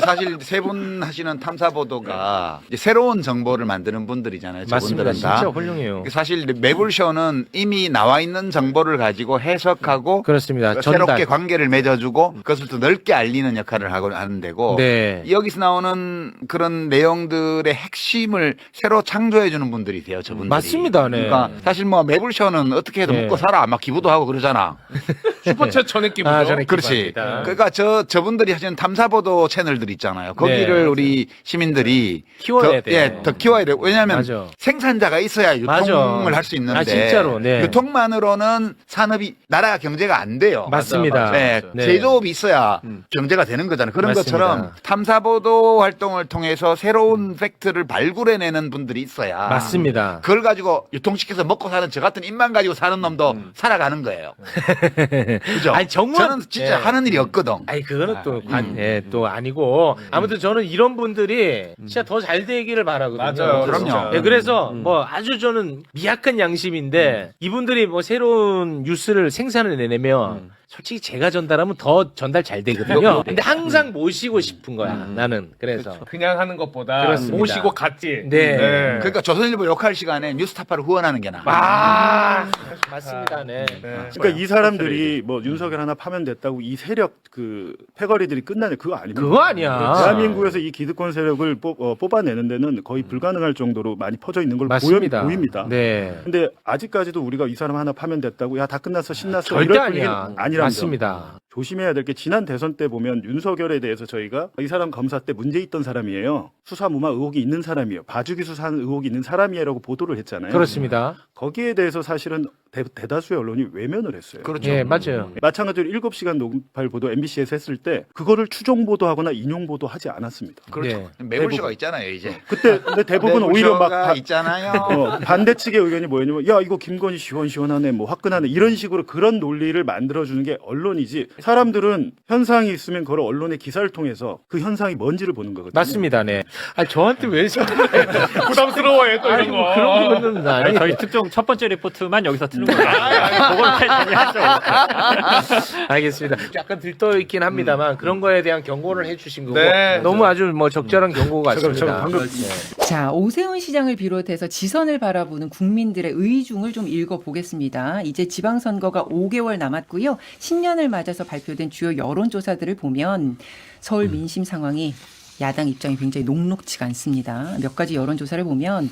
사실 세 분 하시는 탐사 보도가 이제 새로운 정보를 만드는 분들이잖아요. 맞습니다. 저분들은 다. 진짜 훌륭해요. 사실 매불쇼는 이미 나와 있는 정보를 가지고 해석하고 그렇습니다. 새롭게 전달. 관계를 맺어주고 그것을 더 넓게 알리는 역할을 하는 데고 네. 여기서 나오는 그런 내용들의 핵심을 새로 창조해주는 분들이세요. 저분들이. 맞습니다. 네. 그러니까 사실 뭐 매불쇼는 어떻게 해도 네. 먹고 살아. 막 기부도 하고 그러잖아. 슈퍼챗 전액 기부죠. 아, 전액 그렇지. 기부합니다. 그러니까 저분들이 하시는 탐사보도 채널들 있잖아요. 거기를 네. 우리 시민들이 키워야 더, 돼요. 예, 더 키워야 돼요. 왜냐하면 맞아. 생산자가 있어야 유통을 맞아. 할 수 있는데 아, 진짜로. 네. 유통만으로는 산업이 나라가 경제가 안 돼요. 맞습니다. 네, 네. 제조업이 있어야 경제가 되는 거잖아요. 그런 맞습니다. 것처럼 탐사보도 활동을 통해서 새로운 팩트를 발굴해내는 분들이 있어야 맞습니다. 그걸 가지고 유통시켜서 먹고 사는 저 같은 입만 가지고 사는 놈도 살아가는 거예요. 그죠? 아니, 정말- 저는 진짜 예. 하는 일이 없거든. 아니 그거는 또 아니고 아무튼 저는 이런 분들이 진짜 더 잘 되기를 바라거든요. 맞아요. 그럼요. 진짜. 네, 그래서 뭐 아주 저는 미약한 양심인데 이분들이 뭐 새로운 뉴스를 생산해내면 솔직히 제가 전달하면 더 전달 잘 되거든요. 근데 항상 모시고 싶은 거야 나는. 그래서 그냥 하는 것보다 그렇습니다. 모시고 갔지. 네. 그러니까 조선일보 욕할 시간에 뉴스타파를 후원하는 게 나아. 아 맞습니다. 네. 그러니까 이 사람들이 뭐 윤석열 하나 파면됐다고 이 세력 그 패거리들이 끝나는 그거 아닙니다. 그거 아니야. 대한민국에서 이 기득권 세력을 뽑아내는 데는 거의 불가능할 정도로 많이 퍼져 있는 걸 맞습니다. 보입니다. 네. 근데 아직까지도 우리가 이 사람 하나 파면됐다고 야 다 끝났어 신났어 절대 이럴 분위기는 아니야. 아니랍니다. 맞습니다. 조심해야 될 게 지난 대선 때 보면 윤석열에 대해서 저희가 이 사람 검사 때 문제 있던 사람이에요. 수사무마 의혹이 있는 사람이에요. 봐주기 수사하는 의혹이 있는 사람이라고 보도를 했잖아요. 그렇습니다. 거기에 대해서 사실은 대다수의 언론이 외면을 했어요. 그렇죠. 예, 맞아요. 마찬가지로 7시간 녹음파일 보도 MBC에서 했을 때 그거를 추종 보도하거나 인용 보도하지 않았습니다. 그렇죠. 네. 매불쇼가 있잖아요, 이제. 그때 근데 대부분 오히려 막 매불쇼가 있잖아요. 반대 측의 의견이 뭐였냐면 야 이거 김건희 시원시원하네 뭐 화끈하네 이런 식으로 그런 논리를 만들어주는 게 언론이지 사람들은 현상이 있으면 그걸 언론의 기사를 통해서 그 현상이 뭔지를 보는 거거든요. 맞습니다. 네. 아 저한테 왜 부담스러워해 또 이런 거. 그런 거는 아니, 저희 특종 첫 번째 리포트만 여기서 트는 거예요. 그걸 많이 하죠. 알겠습니다. 약간 들떠 있긴 합니다만 그런 거에 대한 경고를 해주신 거고 네. 너무 아주 뭐 적절한 경고 같습니다. 자, 오세훈 시장을 비롯해서 지선을 바라보는 국민들의 의중을 좀 읽어보겠습니다. 이제 지방선거가 5개월 남았고요. 신년을 맞아서 발표된 주요 여론조사들을 보면 서울 민심 상황이 야당 입장이 굉장히 녹록지가 않습니다. 몇 가지 여론조사를 보면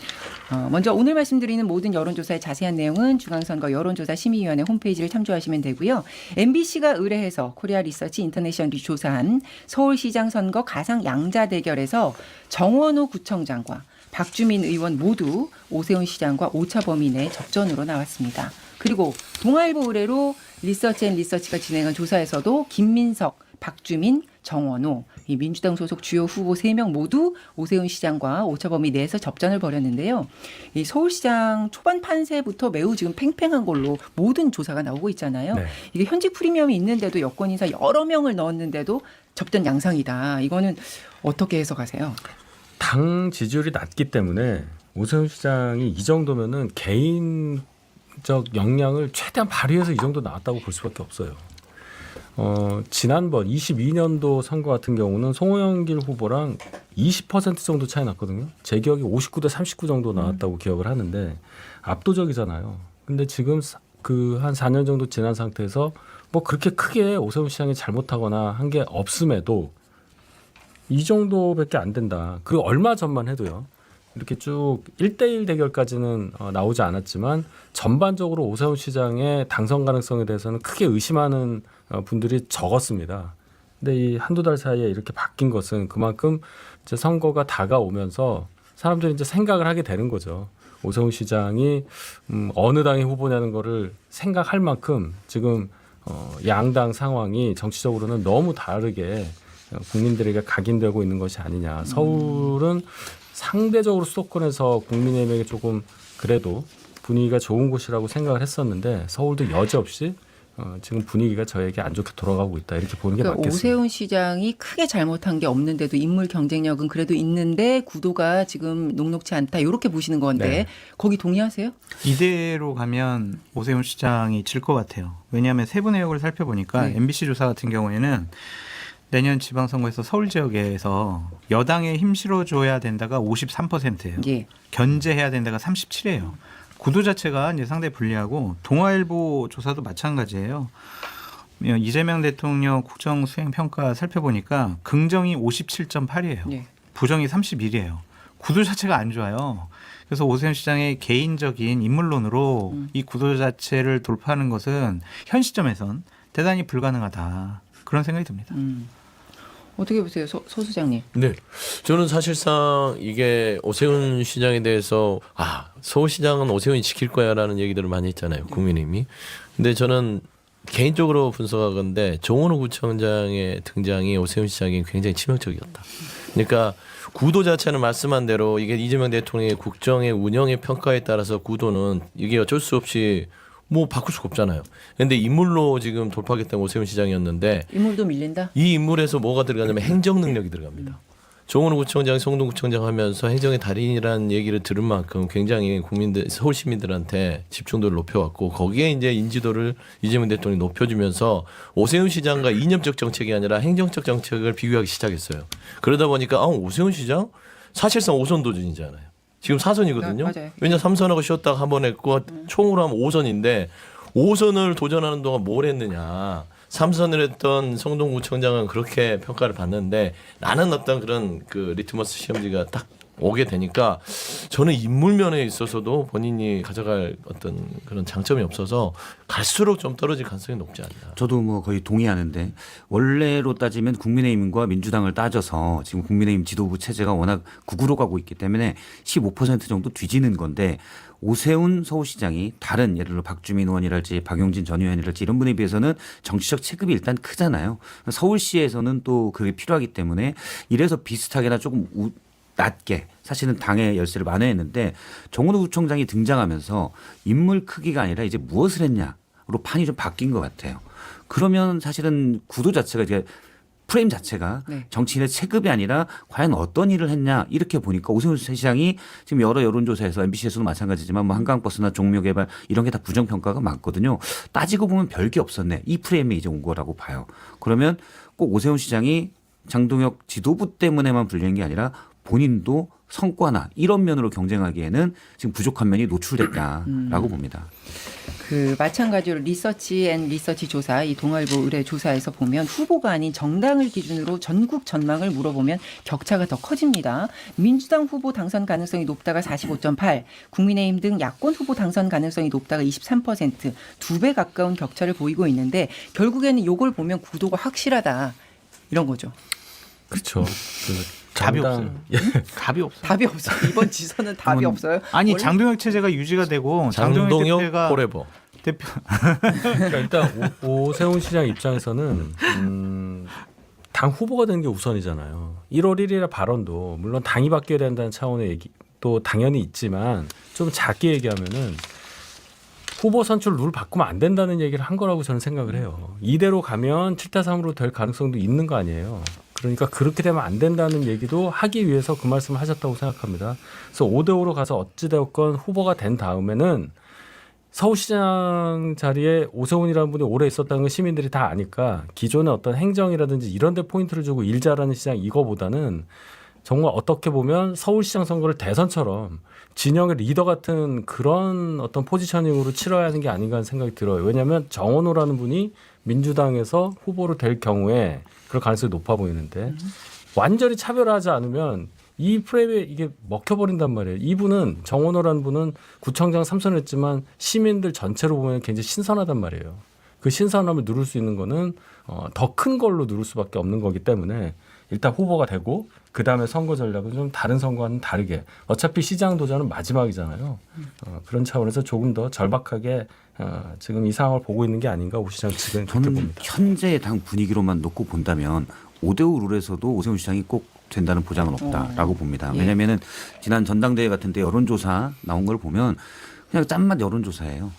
먼저 오늘 말씀드리는 모든 여론조사의 자세한 내용은 중앙선거 여론조사 심의위원회 홈페이지를 참조하시면 되고요. MBC가 의뢰해서 코리아 리서치 인터내셔널이 조사한 서울시장 선거 가상 양자 대결에서 정원호 구청장과 박주민 의원 모두 오세훈 시장과 오차 범위 내 접전으로 나왔습니다. 그리고 동아일보 의뢰로 리서치앤리서치가 진행한 조사에서도 김민석, 박주민, 정원호, 이 민주당 소속 주요 후보 3명 모두 오세훈 시장과 오차범위 내에서 접전을 벌였는데요. 이 서울시장 초반 판세부터 매우 지금 팽팽한 걸로 모든 조사가 나오고 있잖아요. 네. 이게 현직 프리미엄이 있는데도 여권 인사 여러 명을 넣었는데도 접전 양상이다. 이거는 어떻게 해석하세요? 당 지지율이 낮기 때문에 오세훈 시장이 이 정도면은 개인적 역량을 최대한 발휘해서 이 정도 나왔다고 볼 수밖에 없어요. 지난번 22년도 선거 같은 경우는 송영길 후보랑 20% 정도 차이 났거든요. 제 기억이 59대 39 정도 나왔다고 기억을 하는데 압도적이잖아요. 근데 지금 그 한 4년 정도 지난 상태에서 뭐 그렇게 크게 오세훈 시장이 잘못하거나 한 게 없음에도 이 정도밖에 안 된다. 그리고 얼마 전만 해도요. 이렇게 쭉 1대1 대결까지는 나오지 않았지만 전반적으로 오세훈 시장의 당선 가능성에 대해서는 크게 의심하는 분들이 적었습니다. 근데 이 한두 달 사이에 이렇게 바뀐 것은 그만큼 이제 선거가 다가오면서 사람들이 이제 생각을 하게 되는 거죠. 오세훈 시장이 어느 당의 후보냐는 거를 생각할 만큼 지금 양당 상황이 정치적으로는 너무 다르게 국민들에게 각인되고 있는 것이 아니냐. 서울은 상대적으로 수도권에서 국민의힘에게 조금 그래도 분위기가 좋은 곳이라고 생각을 했었는데 서울도 여지없이 지금 분위기가 저에게 안 좋게 돌아가고 있다 이렇게 보는 게 그러니까 맞겠습니다. 오세훈 시장이 크게 잘못한 게 없는데도 인물 경쟁력은 그래도 있는데 구도가 지금 녹록지 않다 이렇게 보시는 건데 네. 거기 동의하세요? 이대로 가면 오세훈 시장이 질 것 같아요. 왜냐하면 세부 내역을 살펴보니까 네. MBC 조사 같은 경우에는 내년 지방선거에서 서울 지역에서 여당에 힘 실어줘야 된다가 53%예요. 예. 견제해야 된다가 37이에요. 구도 자체가 이제 상당히 불리하고 동아일보 조사도 마찬가지예요. 이재명 대통령 국정 수행 평가 살펴보니까 긍정이 57.8이에요. 예. 부정이 31이에요. 구도 자체가 안 좋아요. 그래서 오세훈 시장의 개인적인 인물론으로 이 구도 자체를 돌파하는 것은 현 시점에선 대단히 불가능하다. 그런 생각이 듭니다. 어떻게 보세요, 소 소장님? 네. 저는 사실상 이게 오세훈 시장에 대해서 서울시장은 오세훈이 지킬 거야라는 얘기들을 많이 했잖아요. 국민의힘이. 근데 저는 개인적으로 분석하건데 정원호 구청장의 등장이 오세훈 시장이 굉장히 치명적이었다. 그러니까 구도 자체는 말씀한 대로 이게 이재명 대통령의 국정의 운영의 평가에 따라서 구도는 이게 어쩔 수 없이 뭐 바꿀 수가 없잖아요. 그런데 인물로 지금 돌파하겠다는 오세훈 시장이었는데 인물도 밀린다? 이 인물에서 뭐가 들어가냐면 행정 능력이 들어갑니다. 정원호 구청장, 성동구청장 하면서 행정의 달인이라는 얘기를 들은 만큼 굉장히 국민들, 서울 시민들한테 집중도를 높여왔고 거기에 이제 인지도를 이재명 대통령이 높여주면서 오세훈 시장과 이념적 정책이 아니라 행정적 정책을 비교하기 시작했어요. 그러다 보니까 오세훈 시장 사실상 5선 도전이잖아요. 지금 4선이거든요. 맞아요. 왜냐 3선하고 쉬었다가 한 번 했고 총으로 하면 5선인데 5선을 도전하는 동안 뭘 했느냐. 3선을 했던 성동구청장은 그렇게 평가를 받는데 나는 어떤 그런 그 리트머스 시험지가 딱 오게 되니까 저는 인물면에 있어서도 본인이 가져갈 어떤 그런 장점이 없어서 갈수록 좀 떨어질 가능성이 높지 않나. 저도 뭐 거의 동의하는데 원래로 따지면 국민의힘과 민주당을 따져서 지금 국민의힘 지도부 체제가 워낙 극으로 가고 있기 때문에 15% 정도 뒤지는 건데 오세훈 서울시장이 다른 예를 들어 박주민 의원이랄지 박용진 전 의원이랄지 이런 분에 비해서는 정치적 체급이 일단 크잖아요. 서울시에서는 또 그게 필요하기 때문에 이래서 비슷하게나 조금 낮게 사실은 당의 열세를 만회했는데 정원호 구청장이 등장하면서 인물 크기가 아니라 이제 무엇을 했냐로 판이 좀 바뀐 것 같아요. 그러면 사실은 구도 자체가 이제 프레임 자체가 네. 정치인의 체급이 아니라 과연 어떤 일을 했냐 이렇게 보니까 오세훈 시장이 지금 여러 여론조사에서 MBC에서도 마찬가지지만 뭐 한강버스나 종묘개발 이런 게 다 부정평가가 많거든요. 따지고 보면 별게 없었네. 이 프레임이 이제 온 거라고 봐요. 그러면 꼭 오세훈 시장이 장동혁 지도부 때문에만 불리는 게 아니라 본인도 성과나 이런 면으로 경쟁하기에는 지금 부족한 면이 노출됐다라고 봅니다. 그 마찬가지로 리서치 조사, 이 동아일보 의뢰 조사에서 보면 후보가 아닌 정당을 기준으로 전국 전망을 물어보면 격차가 더 커집니다. 민주당 후보 당선 가능성이 높다가 45.8, 국민의힘 등 야권 후보 당선 가능성이 높다가 23%, 2배 가까운 격차를 보이고 있는데 결국에는 이걸 보면 구도가 확실하다 이런 거죠. 그렇죠. 답이 정당- 답이 없어. 답이 없어요. 이번 지선은 답이 없어요. 아니 원래- 장동혁 체제가 유지가 되고 장동혁 장동혁 대표가 포레버. 대표 그러니까 일단 오세훈 시장 입장에서는 당 후보가 되는 게 우선이잖아요. 1월 1일에 발언도 물론 당이 바뀌어야 된다는 차원의 얘기도 당연히 있지만 좀 작게 얘기하면은 후보 선출 룰 바꾸면 안 된다는 얘기를 한 거라고 저는 생각을 해요. 이대로 가면 7대3으로 될 가능성도 있는 거 아니에요. 그러니까 그렇게 되면 안 된다는 얘기도 하기 위해서 그 말씀을 하셨다고 생각합니다. 그래서 5대5로 가서 어찌되었건 후보가 된 다음에는 서울시장 자리에 오세훈이라는 분이 오래 있었다는 건 시민들이 다 아니까 기존의 어떤 행정이라든지 이런 데 포인트를 주고 일 잘하는 시장 이거보다는 정말 어떻게 보면 서울시장 선거를 대선처럼 진영의 리더 같은 그런 어떤 포지셔닝으로 치러야 하는 게 아닌가 하는 생각이 들어요. 왜냐하면 정원호라는 분이 민주당에서 후보로 될 경우에 그럴 가능성이 높아 보이는데 완전히 차별하지 않으면 이 프레임에 이게 먹혀버린단 말이에요. 이분은 정원호라는 분은 구청장 3선을 했지만 시민들 전체로 보면 굉장히 신선하단 말이에요. 그 신선함을 누릴 수 있는 거는 더 큰 걸로 누릴 수밖에 없는 거기 때문에 일단 후보가 되고 그다음에 선거 전략은 좀 다른 선거와는 다르게 어차피 시장 도전은 마지막이잖아요. 그런 차원에서 조금 더 절박하게 지금 이 상황을 보고 있는 게 아닌가 오 시장 측은 그렇게 저는 봅니다. 현재의 당 분위기로만 놓고 본다면 5대5 룰에서도 오세훈 시장이 꼭 된다는 보장은 없다라고 봅니다. 예. 왜냐하면 지난 전당대회 같은 데 여론조사 나온 걸 보면 그냥 짠맛 여론조사예요.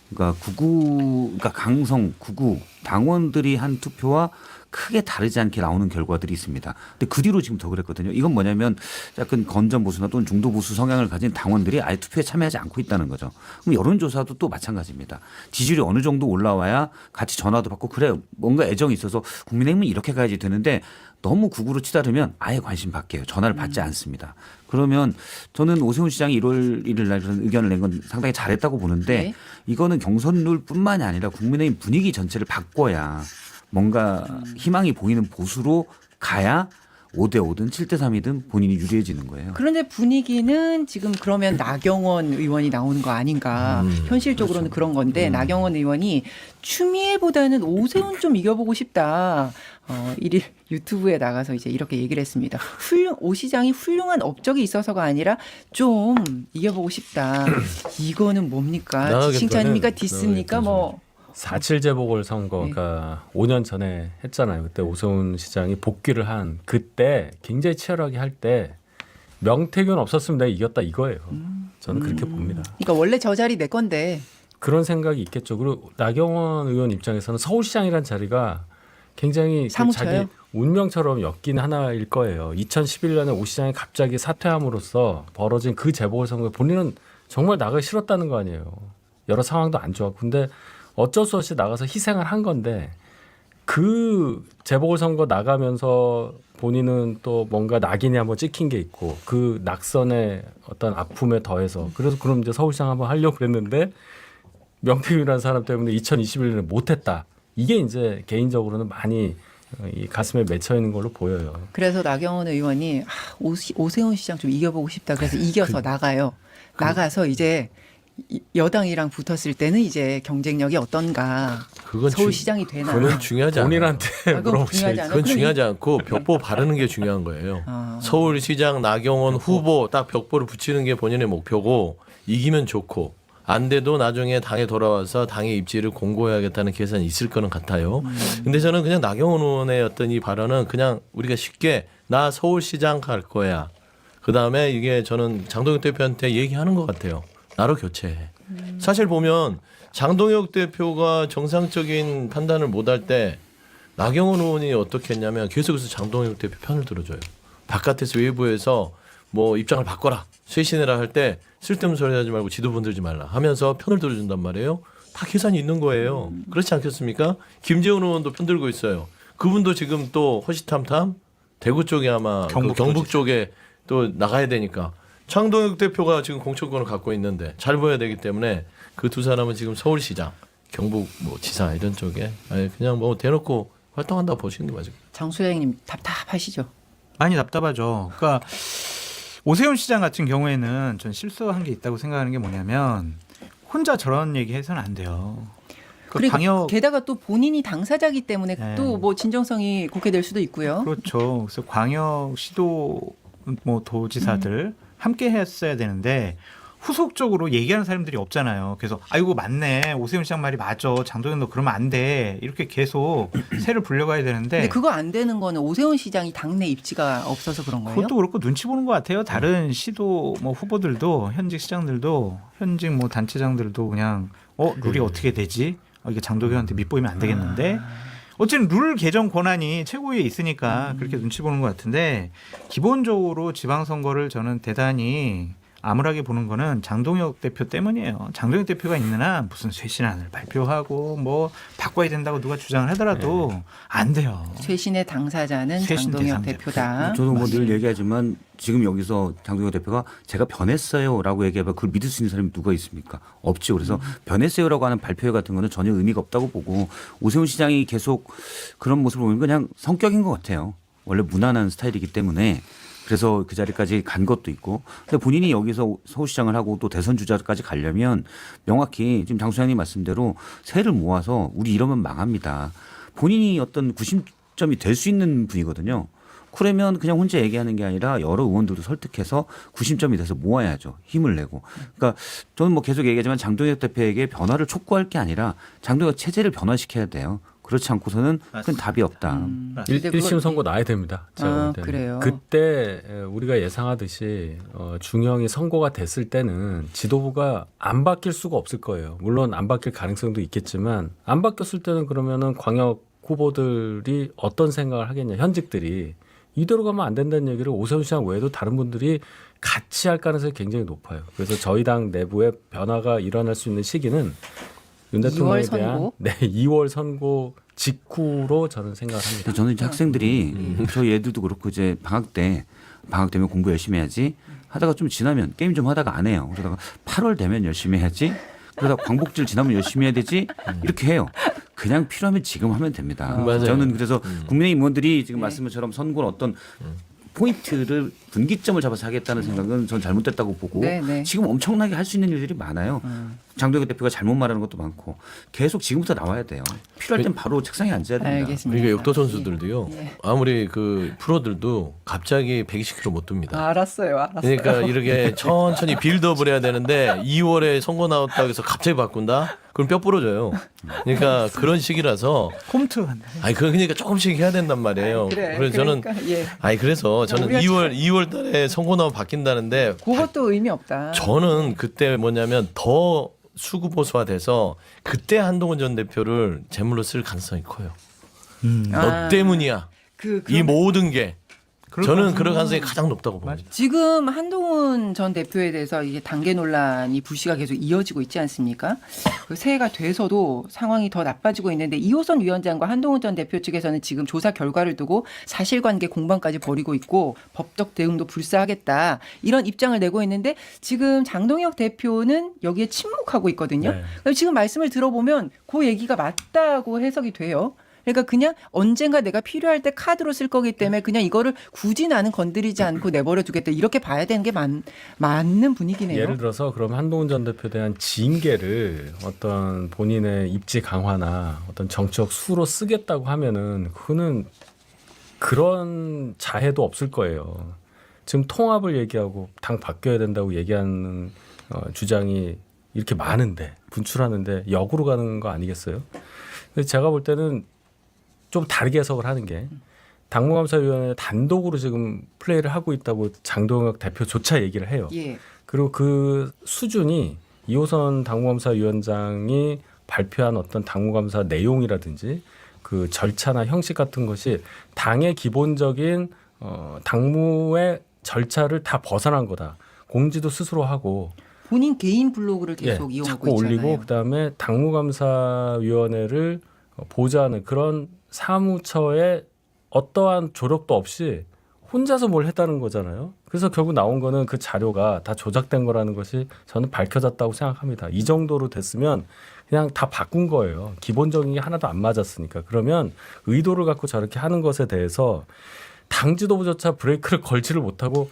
그러니까 강성 구구 당원들이 한 투표와 크게 다르지 않게 나오는 결과들이 있습니다. 근데 그 뒤로 지금 더 그랬거든요. 이건 뭐냐면 약간 건전 보수나 또는 중도 보수 성향을 가진 당원들이 아예 투표에 참여하지 않고 있다는 거죠. 그럼 여론조사도 또 마찬가지입니다. 지지율이 어느 정도 올라와야 같이 전화도 받고 그래 뭔가 애정이 있어서 국민의힘은 이렇게 가야지 되는데 너무 극우로 치달으면 아예 관심 받게요. 전화를 받지 않습니다. 그러면 저는 오세훈 시장이 1월 1일 날 그런 의견을 낸 건 상당히 잘했다고 보는데 네. 이거는 경선 룰뿐만이 아니라 국민의힘 분위기 전체를 바꿔야 뭔가 희망이 보이는 보수로 가야 5대5든 7대3이든 본인이 유리해지는 거예요. 그런데 분위기는 지금 그러면 나경원 의원이 나오는 거 아닌가. 현실적으로는 그런 건데 나경원 의원이 추미애보다는 오세훈 좀 이겨보고 싶다. 1일 유튜브에 나가서 이제 이렇게 얘기를 했습니다. 오 시장이 훌륭한 업적이 있어서가 아니라 좀 이겨보고 싶다. 이거는 뭡니까? 나가겠다는, 칭찬입니까? 디스입니까? 뭐 4.7 재보궐선거가 5년 전에 했잖아요. 그때 오세훈 시장이 복귀를 한 그때 굉장히 치열하게 할 때 명태균 없었으면 내가 이겼다 이거예요. 저는 그렇게 봅니다. 그러니까 원래 저 자리 내 건데 그런 생각이 있겠죠. 그리고 나경원 의원 입장에서는 서울시장이라는 자리가 굉장히 그 사무쳐요? 자기 운명처럼 엮인 하나일 거예요. 2011년에 오 시장이 갑자기 사퇴함으로써 벌어진 그 재보궐선거에 본인은 정말 나가기 싫었다는 거 아니에요. 여러 상황도 안 좋았고. 근데 어쩔 수 없이 나가서 희생을 한 건데 그 재보궐선거 나가면서 본인은 또 뭔가 낙인이 한번 찍힌 게 있고 그 낙선의 어떤 아픔에 더해서 그래서 그럼 이제 서울시장 한번 하려고 그랬는데 명태균이라는 사람 때문에 2021년에 못했다. 이게 이제 개인적으로는 많이 이 가슴에 맺혀 있는 걸로 보여요. 그래서 나경원 의원이 오세훈 시장 좀 이겨보고 싶다. 그래서 이겨서 나가요. 나가서 이제 여당이랑 붙었을 때는 이제 경쟁력이 어떤가. 그건 서울시장이 되나. 그건 중요하지 않아요. 본인한테 그건 물어보셔야지. 중요하지 않아요. 그건 그럼 중요하지 않고 벽보 바르는 게 중요한 거예요. 서울시장 나경원 후보 딱 벽보를 붙이는 게 본인의 목표고 이기면 좋고 안 돼도 나중에 당에 돌아와서 당의 입지를 공고해야겠다는 계산이 있을 거는 같아요. 근데 저는 그냥 나경원 의원의 어떤 이 발언은 그냥 우리가 쉽게 나 서울시장 갈 거야. 그다음에 이게 저는 장동혁 대표한테 얘기하는 것 같아요. 나로 교체해. 사실 보면 장동혁 대표가 정상적인 판단을 못할 때 나경원 의원이 어떻게 했냐면 계속해서 장동혁 대표 편을 들어줘요. 바깥에서 외부에서 뭐 입장을 바꿔라. 쇄신해라 할 때 쓸데없는 소리 하지 말고 지도 건들지 말라 하면서 편을 들어준단 말이에요. 다 계산이 있는 거예요. 그렇지 않겠습니까? 김재훈 의원도 편 들고 있어요. 그분도 지금 또 호시탐탐 대구 쪽에 아마 경북 쪽에 또 나가야 되니까 장동혁 대표가 지금 공천권을 갖고 있는데 잘 보여야 되기 때문에 그 두 사람은 지금 서울시장, 경북 뭐 지사 이런 쪽에 그냥 뭐 대놓고 활동한다고 보시는 게 맞을 거예요. 장 소장님 답답하시죠? 많이 답답하죠. 그러니까 오세훈 시장 같은 경우에는 전 실수한 게 있다고 생각하는 게 뭐냐면 혼자 저런 얘기 해서는 안 돼요. 그리고 광역 게다가 또 본인이 당사자기 때문에 네. 또 뭐 진정성이 곱게 될 수도 있고요. 그렇죠. 그래서 광역 시도 뭐 도지사들 함께 했어야 되는데 후속적으로 얘기하는 사람들이 없잖아요. 그래서 아이고 맞네. 오세훈 시장 말이 맞아. 장동현 너 그러면 안 돼. 이렇게 계속 새를 불려가야 되는데 근데 그거 안 되는 거는 오세훈 시장이 당내 입지가 없어서 그런 거예요? 그것도 그렇고 눈치 보는 것 같아요. 다른 시도 뭐 후보들도 현직 시장들도 현직 뭐 단체장들도 그냥 룰이 어떻게 되지? 이게 장동현한테 밑보이면 안 되겠는데. 어쨌든 룰 개정 권한이 최고위에 있으니까 그렇게 눈치 보는 것 같은데 기본적으로 지방선거를 저는 대단히 암울하게 보는 거는 장동혁 대표 때문이에요. 장동혁 대표가 있는 한 무슨 쇄신안을 발표하고 뭐 바꿔야 된다고 누가 주장을 하더라도 안 돼요. 쇄신의 당사자는 쇄신 장동혁 대상자. 대표다. 저는 뭐 늘 얘기하지만 지금 여기서 장동혁 대표가 제가 변했어요라고 얘기하면 그걸 믿을 수 있는 사람이 누가 있습니까? 없죠. 그래서 변했어요라고 하는 발표 같은 거는 전혀 의미가 없다고 보고 오세훈 시장이 계속 그런 모습을 보면 그냥 성격인 것 같아요. 원래 무난한 스타일이기 때문에 그래서 그 자리까지 간 것도 있고. 근데 본인이 여기서 서울시장을 하고 또 대선 주자까지 가려면 명확히 지금 장 소장님 말씀대로 세를 모아서 우리 이러면 망합니다. 본인이 어떤 구심점이 될 수 있는 분이거든요. 그러면 그냥 혼자 얘기하는 게 아니라 여러 의원들도 설득해서 구심점이 돼서 모아야죠. 힘을 내고. 그러니까 저는 뭐 계속 얘기하지만 장동혁 대표에게 변화를 촉구할 게 아니라 장동혁 체제를 변화시켜야 돼요. 그렇지 않고서는 큰 답이 없다. 근데 1심 선고 나야 됩니다. 제가 볼 때는. 그래요. 그때 우리가 예상하듯이 중형이 선고가 됐을 때는 지도부가 안 바뀔 수가 없을 거예요. 물론 안 바뀔 가능성도 있겠지만 안 바뀌었을 때는 그러면은 광역 후보들이 어떤 생각을 하겠냐, 현직들이 이대로 가면 안 된다는 얘기를 오세훈 시장 외에도 다른 분들이 같이 할 가능성이 굉장히 높아요. 그래서 저희 당 내부에 변화가 일어날 수 있는 시기는 윤 대통령에 2월 대한 선고? 2월 선고 직후로 저는 생각합니다. 근데 저는 이제 학생들이 저희 애들도 그렇고 이제 방학 되면 공부 열심히 해야지 하다가 좀 지나면 게임 좀 하다가 안 해요. 그러다가 8월 되면 열심히 해야지. 그러다 광복절 지나면 열심히 해야 되지. 이렇게 해요. 그냥 필요하면 지금 하면 됩니다. 맞아요. 저는 그래서 국민의힘 의원들이 지금 말씀처럼 선거는 어떤 포인트를 분기점을 잡아서 하겠다는 생각은 전 잘못됐다고 보고 네, 네. 지금 엄청나게 할 수 있는 일들이 많아요. 장동혁 대표가 잘못 말하는 것도 많고 계속 지금부터 나와야 돼요. 필요할 땐 바로 책상에 앉아야 됩니다. 알겠습니다. 그러니까 역도 선수들도요. 예. 아무리 그 프로들도 갑자기 120km 못 둡니다. 알았어요. 그러니까 이렇게 천천히 빌드업을 해야 되는데 2월에 선거 나왔다고 해서 갑자기 바꾼다? 그럼 뼈 부러져요. 그러니까 그런 시기라서 홈트 한다. 아니 그러니까 조금씩 해야 된단 말이에요. 그래, 그래서 저는 그러니까, 예. 아니 그래서 저는 우리가 2월 달에 선거 나면 바뀐다는데 그것도 의미 없다. 저는 그때 뭐냐면 더 수구보수화돼서 그때 한동훈 전 대표를 제물로 쓸 가능성이 커요. 너 때문이야. 이 모든 게 저는 그럴 가능성이 가장 높다고 봅니다. 지금 한동훈 전 대표에 대해서 이게 단계 논란이 불씨가 계속 이어지고 있지 않습니까? 그 새해가 돼서도 상황이 더 나빠지고 있는데 이호선 위원장과 한동훈 전 대표 측에서는 지금 조사 결과를 두고 사실관계 공방까지 벌이고 있고 법적 대응도 불사하겠다 이런 입장을 내고 있는데 지금 장동혁 대표는 여기에 침묵하고 있거든요. 네. 그럼 지금 말씀을 들어보면 그 얘기가 맞다고 해석이 돼요. 그러니까 그냥 언젠가 내가 필요할 때 카드로 쓸 거기 때문에 그냥 이거를 굳이 나는 건드리지 않고 내버려 두겠다. 이렇게 봐야 되는 게 맞는 분위기네요. 예를 들어서 그럼 한동훈 전 대표에 대한 징계를 어떤 본인의 입지 강화나 어떤 정치적 수로 쓰겠다고 하면은 그거는 그런 자해도 없을 거예요. 지금 통합을 얘기하고 당 바뀌어야 된다고 얘기하는 주장이 이렇게 많은데 분출하는데 역으로 가는 거 아니겠어요? 근데 제가 볼 때는 좀 다르게 해석을 하는 게 당무감사위원회 단독으로 지금 플레이를 하고 있다고 장동혁 대표조차 얘기를 해요. 예. 그리고 그 수준이 이호선 당무감사위원장이 발표한 어떤 당무감사 내용이라든지 그 절차나 형식 같은 것이 당의 기본적인 당무의 절차를 다 벗어난 거다. 공지도 스스로 하고 본인 개인 블로그를 계속 이용하고 자꾸 있잖아요. 올리고 그다음에 당무감사위원회를 보좌하는 그런 사무처에 어떠한 조력도 없이 혼자서 뭘 했다는 거잖아요. 그래서 결국 나온 거는 그 자료가 다 조작된 거라는 것이 저는 밝혀졌다고 생각합니다. 이 정도로 됐으면 그냥 다 바꾼 거예요. 기본적인 게 하나도 안 맞았으니까. 그러면 의도를 갖고 저렇게 하는 것에 대해서 당 지도부조차 브레이크를 걸지를 못하고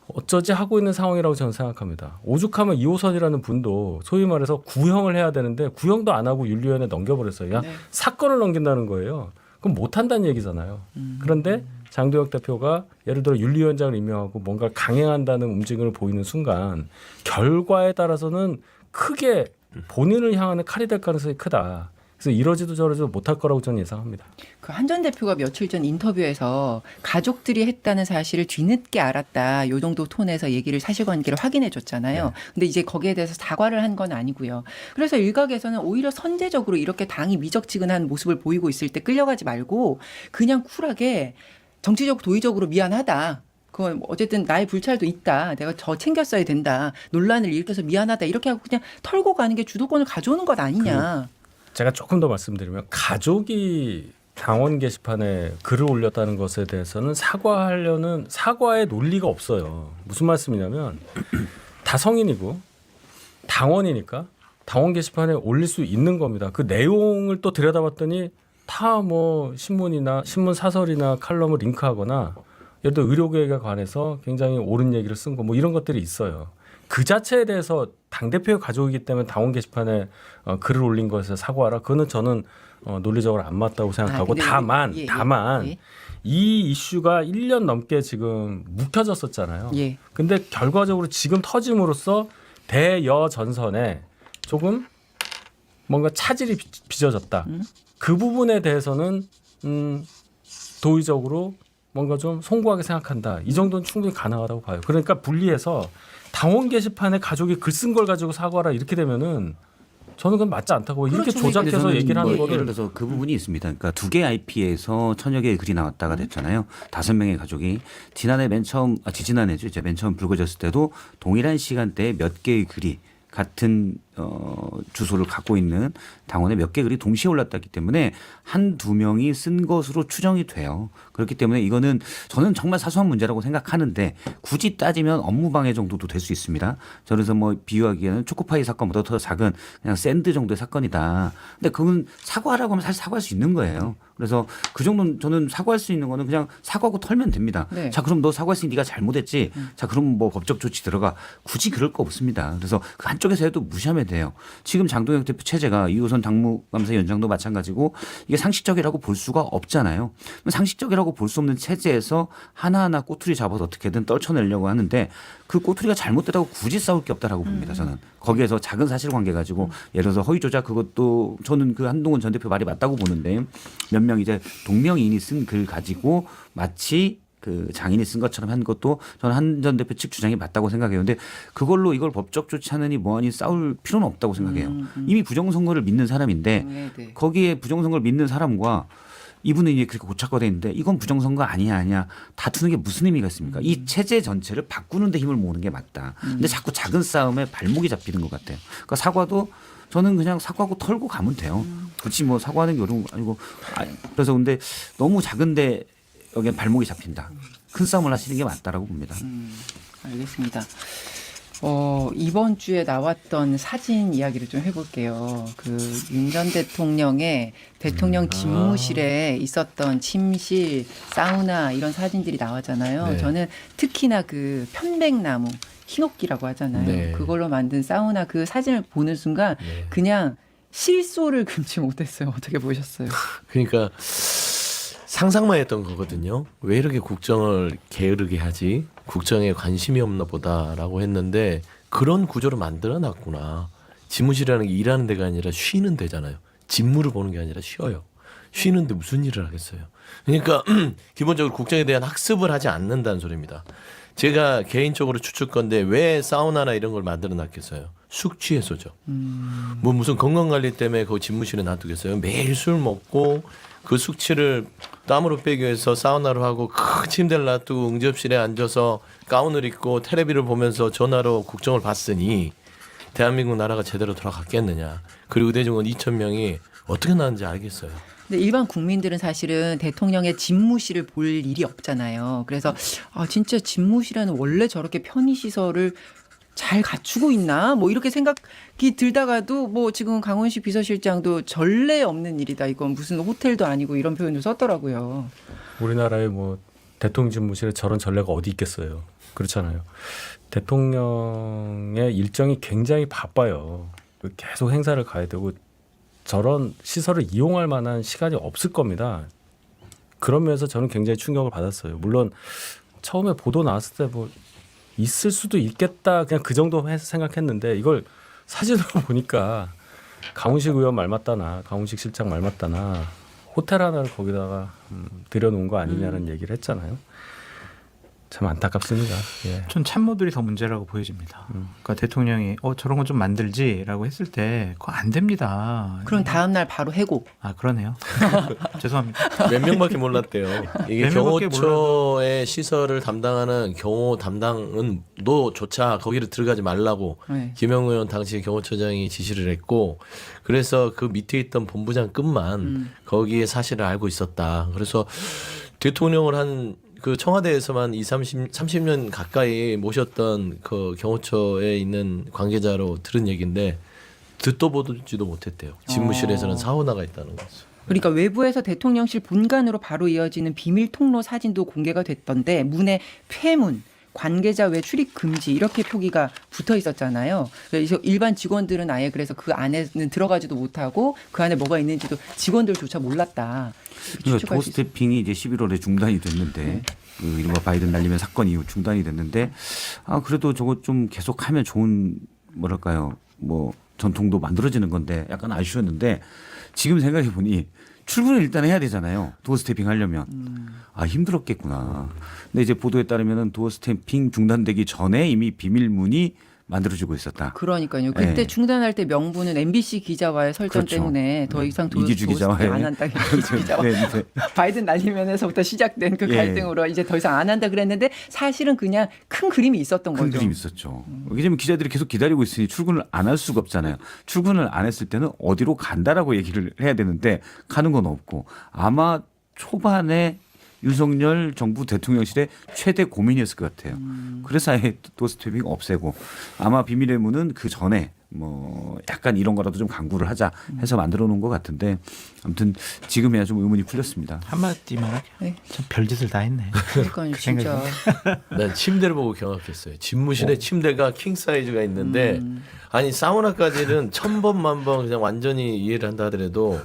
어쩌지 하고 있는 상황이라고 저는 생각합니다. 오죽하면 이호선이라는 분도 소위 말해서 구형을 해야 되는데 구형도 안 하고 윤리위원회에 넘겨버렸어요. 그냥 네. 사건을 넘긴다는 거예요. 그럼 못한다는 얘기잖아요. 그런데 장동혁 대표가 예를 들어 윤리위원장을 임명하고 뭔가 강행한다는 움직임을 보이는 순간 결과에 따라서는 크게 본인을 향하는 칼이 될 가능성이 크다. 그래서 이러지도 저러지도 못할 거라고 저는 예상합니다. 그 한 전 대표가 며칠 전 인터뷰에서 가족들이 했다는 사실을 뒤늦게 알았다. 요 정도 톤에서 얘기를 사실관계를 확인해 줬잖아요. 근데 이제 거기에 대해서 사과를 한 건 아니고요. 그래서 일각에서는 오히려 선제적으로 이렇게 당이 미적지근한 모습을 보이고 있을 때 끌려가지 말고 그냥 쿨하게 정치적 도의적으로 미안하다. 그건 어쨌든 나의 불찰도 있다. 내가 더 챙겼어야 된다. 논란을 일으켜서 미안하다. 이렇게 하고 그냥 털고 가는 게 주도권을 가져오는 것 아니냐. 제가 조금 더 말씀드리면 가족이 당원 게시판에 글을 올렸다는 것에 대해서는 사과하려는 사과의 논리가 없어요. 무슨 말씀이냐면 다 성인이고 당원이니까 당원 게시판에 올릴 수 있는 겁니다. 그 내용을 또 들여다봤더니 다 뭐 신문이나 신문 사설이나 칼럼을 링크하거나 예를 들어 의료계획에 관해서 굉장히 옳은 얘기를 쓴 거 뭐 이런 것들이 있어요. 그 자체에 대해서 당대표의 가족이기 때문에 당원 게시판에 글을 올린 것에 사과하라. 그거는 저는 논리적으로 안 맞다고 생각하고 근데 다만 예. 이 이슈가 1년 넘게 지금 묵혀졌었잖아요. 예. 근데 결과적으로 지금 터짐으로써 대여 전선에 조금 뭔가 차질이 빚어졌다. 그 부분에 대해서는 도의적으로 뭔가 좀 송구하게 생각한다. 이 정도는 충분히 가능하다고 봐요. 그러니까 분리해서 당원 게시판에 가족이 글 쓴 걸 가지고 사과하라 이렇게 되면은 저는 그건 맞지 않다고 이렇게 그렇죠. 조작해서 저는 얘기를 하는 뭐 예를 거를 들어서 그 부분이 있습니다. 그러니까 2개 IP에서 1000여 개의 글이 나왔다가 됐잖아요. 5명의 가족이 지난해 맨 처음 지지난해죠. 이제 맨 처음 불거졌을 때도 동일한 시간대에 몇 개의 글이 같은 주소를 갖고 있는 당원의 몇 개 글이 동시에 올랐다기 때문에 한두 명이 쓴 것으로 추정이 돼요. 그렇기 때문에 이거는 저는 정말 사소한 문제라고 생각하는데 굳이 따지면 업무방해 정도도 될 수 있습니다. 그래서 뭐 비유하기에는 초코파이 사건보다 더 작은 그냥 샌드 정도의 사건이다. 근데 그건 사과하라고 하면 사실 사과할 수 있는 거예요. 그래서 그 정도는 저는 사과할 수 있는 거는 그냥 사과하고 털면 됩니다. 네. 자, 그럼 너 사과했으니 네가 잘못했지. 자, 그럼 뭐 법적 조치 들어가. 굳이 그럴 거 없습니다. 그래서 그 한쪽에서 해도 무시하면 돼요. 지금 장동혁 대표 체제가 이호선 당무감사 연장도 마찬가지고 이게 상식적이라고 볼 수가 없잖아요. 상식적이라고 볼 수 없는 체제에서 하나하나 꼬투리 잡아서 어떻게든 떨쳐내려고 하는데 그 꼬투리가 잘못됐다고 굳이 싸울 게 없다라고 봅니다. 저는 거기에서 작은 사실관계 가지고 예를 들어서 허위 조작 그것도 저는 그 한동훈 전 대표 말이 맞다고 보는데 몇 명 이제 동명이인이 쓴 글 가지고 마치 그 장인이 쓴 것처럼 한 것도 저는 한 전 대표 측 주장이 맞다고 생각해요. 근데 그걸로 이걸 법적 조치하느니 뭐하니 싸울 필요는 없다고 생각해요. 이미 부정선거를 믿는 사람인데 네, 네. 거기에 부정선거를 믿는 사람과 이분은 이제 그렇게 고착화돼 있는데 이건 부정선거 아니야 다투는 게 무슨 의미가 있습니까? 이 체제 전체를 바꾸는 데 힘을 모으는 게 맞다. 근데 자꾸 작은 싸움에 발목이 잡히는 것 같아요. 그러니까 사과도 저는 그냥 사과하고 털고 가면 돼요. 그렇지 뭐 사과하는 게 어려운 거 아니고 그래서 근데 너무 작은데 여기에 발목이 잡힌다. 큰 싸움을 하시는 게 맞다라고 봅니다. 알겠습니다. 이번 주에 나왔던 사진 이야기를 좀 해볼게요. 그 윤 전 대통령의 대통령 집무실에 있었던 침실, 사우나 이런 사진들이 나왔잖아요. 네. 저는 특히나 그 편백나무, 흰옥기라고 하잖아요. 네. 그걸로 만든 사우나 그 사진을 보는 순간 네. 그냥 실소를 금치 못했어요. 어떻게 보셨어요? 그러니까 상상만 했던 거거든요. 왜 이렇게 국정을 게으르게 하지? 국정에 관심이 없나 보다라고 했는데 그런 구조를 만들어 놨구나. 집무실이라는 게 일하는 데가 아니라 쉬는 데잖아요. 집무를 보는 게 아니라 쉬어요. 쉬는데 무슨 일을 하겠어요. 그러니까 기본적으로 국정에 대한 학습을 하지 않는다는 소리입니다. 제가 개인적으로 추측건데 왜 사우나나 이런 걸 만들어 놨겠어요? 숙취 해소죠. 뭐 무슨 건강관리 때문에 그 집무실에 놔두겠어요? 매일 술 먹고 그 숙취를 땀으로 빼기 위해서 사우나로 하고 큰 침대를 놔두고 응접실에 앉아서 가운을 입고 텔레비를 보면서 전화로 국정을 봤으니 대한민국 나라가 제대로 돌아갔겠느냐. 그리고 의대중원 2,000명이 어떻게 나왔는지 알겠어요. 근데 일반 국민들은 사실은 대통령의 집무실을 볼 일이 없잖아요. 그래서 진짜 집무실에는 원래 저렇게 편의시설을 잘 갖추고 있나? 뭐 이렇게 생각이 들다가도 뭐 지금 강원식 비서실장도 전례 없는 일이다. 이건 무슨 호텔도 아니고 이런 표현을 썼더라고요. 우리나라의 뭐 대통령 집무실에 저런 전례가 어디 있겠어요. 그렇잖아요. 대통령의 일정이 굉장히 바빠요. 계속 행사를 가야 되고 저런 시설을 이용할 만한 시간이 없을 겁니다. 그런 면에서 저는 굉장히 충격을 받았어요. 물론 처음에 보도 나왔을 때 뭐 있을 수도 있겠다 그냥 그 정도 생각했는데 이걸 사진으로 보니까 강훈식 의원 말 맞다나 강훈식 실장 말 맞다나 호텔 하나를 거기다가 들여놓은 거 아니냐는 얘기를 했잖아요. 참 안타깝습니다. 예. 전 참모들이 더 문제라고 보여집니다. 그러니까 대통령이 저런 건 좀 만들지라고 했을 때 그거 안 됩니다. 그럼 다음 날 바로 해고. 그러네요. 죄송합니다. 몇 명밖에 몰랐대요. 이게 몇 명밖에 경호처의 시설을 담당하는 경호 담당은 너조차 거기를 들어가지 말라고 네. 김영우 의원 당시 경호처장이 지시를 했고 그래서 그 밑에 있던 본부장급만 거기에 사실을 알고 있었다. 그래서 대통령을 한 그 청와대에서만 30년 가까이 모셨던 그 경호처에 있는 관계자로 들은 얘기인데 듣도 보지도 못했대요. 집무실에서는 사우나가 있다는 거죠. 그러니까 외부에서 대통령실 본관으로 바로 이어지는 비밀 통로 사진도 공개가 됐던데 문에 폐문, 관계자 외 출입 금지 이렇게 표기가 붙어 있었잖아요. 그래서 일반 직원들은 아예 그래서 그 안에는 들어가지도 못하고 그 안에 뭐가 있는지도 직원들조차 몰랐다. 그러니까 도어 스태핑이 이제 11월에 중단이 됐는데 그 이른바 바이든 날리면 사건 이후 중단이 됐는데 그래도 저거 좀 계속하면 좋은 뭐랄까요 뭐 전통도 만들어지는 건데 약간 아쉬웠는데 지금 생각해 보니 출근을 일단 해야 되잖아요. 도어 스태핑 하려면 힘들었겠구나. 근데 이제 보도에 따르면은 도어 스태핑 중단되기 전에 이미 비밀문이 만들어주고 있었다. 그러니까요. 그때 네. 중단할 때 명분은 MBC 기자와의 설전 그렇죠. 때문에 더 이상 이기주 기자와의 안 한다. 이기주 기자와 네, 네. 바이든 날리면에서부터 시작된 그 예. 갈등으로 이제 더 이상 안 한다 그랬는데 사실은 그냥 큰 그림이 있었던 큰 거죠. 그림이 있었죠. 왜냐하면 기자들이 계속 기다리고 있으니 출근을 안 할 수가 없잖아요. 출근을 안 했을 때는 어디로 간다라고 얘기를 해야 되는데 가는 건 없고 아마 초반에 윤석열 정부 대통령실의 최대 고민이었을 것 같아요. 그래서 아예 도스태핑 없애고 아마 비밀의 문은 그 전에 뭐 약간 이런 거라도 좀 강구를 하자 해서 만들어 놓은 것 같은데 아무튼 지금이야 좀 의문이 풀렸습니다. 한마디만 하게. 네. 참 별짓을 다 했네. 그러니까요, 진짜. 난 침대를 보고 경악했어요. 집무실에 침대가 킹 사이즈가 있는데 아니 사우나까지는 1000번 만번 그냥 완전히 이해를 한다 하더라도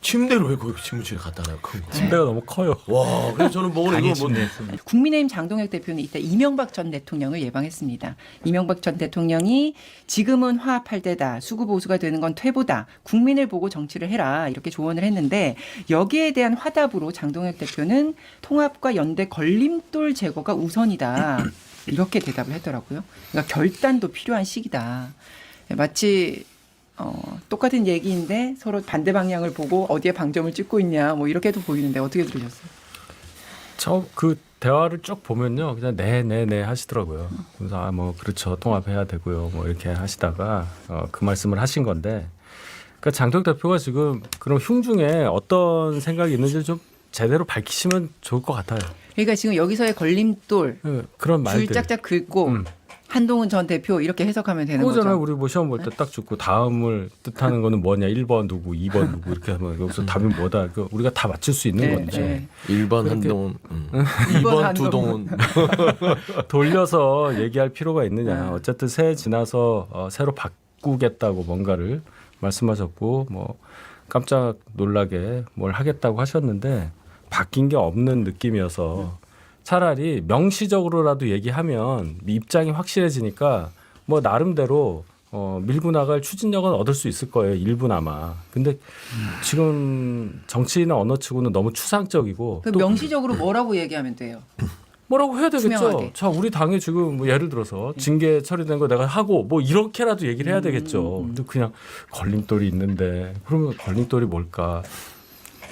침대를 왜 거기 집무실에 갖다 놔요? 큰 거. 침대가 너무 커요. 와, 그래서 저는 뭐 이거 뭐 국민의힘 장동혁 대표는 이때 이명박 전 대통령을 예방했습니다. 이명박 전 대통령이 지금은 화합할 때다. 수구 보수가 되는 건 퇴보다. 국민을 보고 정치를 해라. 이렇게 조언을 했는데 여기에 대한 화답으로 장동혁 대표는 통합과 연대 걸림돌 제거가 우선이다. 이렇게 대답을 했더라고요. 그러니까 결단도 필요한 시기다. 마치 똑같은 얘기인데 서로 반대 방향을 보고 어디에 방점을 찍고 있냐 뭐 이렇게도 보이는데 어떻게 들으셨어요? 저 그 대화를 쭉 보면요, 그냥 네 하시더라고요. 그래서 뭐 그렇죠, 통합해야 되고요, 뭐 이렇게 하시다가 그 말씀을 하신 건데, 그러니까 장동혁 대표가 지금 그런 흉중에 어떤 생각이 있는지 좀 제대로 밝히시면 좋을 것 같아요. 그러니까 지금 여기서의 걸림돌 네, 그런 말들. 줄 짝짝 긁고 한동훈 전 대표 이렇게 해석하면 되는 그거잖아요. 거죠. 우리 뭐 시험 볼 때 딱 죽고 다음을 뜻하는 거는 뭐냐, 1번 누구, 2번 누구 이렇게 하면 여기서 답이 뭐다. 그 우리가 다 맞출 수 있는 네, 건데 네. 1번 한동훈, 2번 두동훈. 돌려서 얘기할 필요가 있느냐. 어쨌든 새해 지나서 새로 바꾸겠다고 뭔가를 말씀하셨고 뭐 깜짝 놀라게 뭘 하겠다고 하셨는데 바뀐 게 없는 느낌이어서 차라리 명시적으로라도 얘기하면 입장이 확실해지니까 뭐 나름대로 밀고 나갈 추진력은 얻을 수 있을 거예요. 일부나마. 근데 지금 정치인의 언어치고는 너무 추상적이고 그 또 명시적으로 뭐라고 얘기하면 돼요? 뭐라고 해야 되겠죠. 투명하게. 자, 우리 당이 지금 뭐 예를 들어서 징계 처리된 거 내가 하고 뭐 이렇게라도 얘기를 해야 되겠죠. 근데 그냥 걸림돌이 있는데 그러면 걸림돌이 뭘까?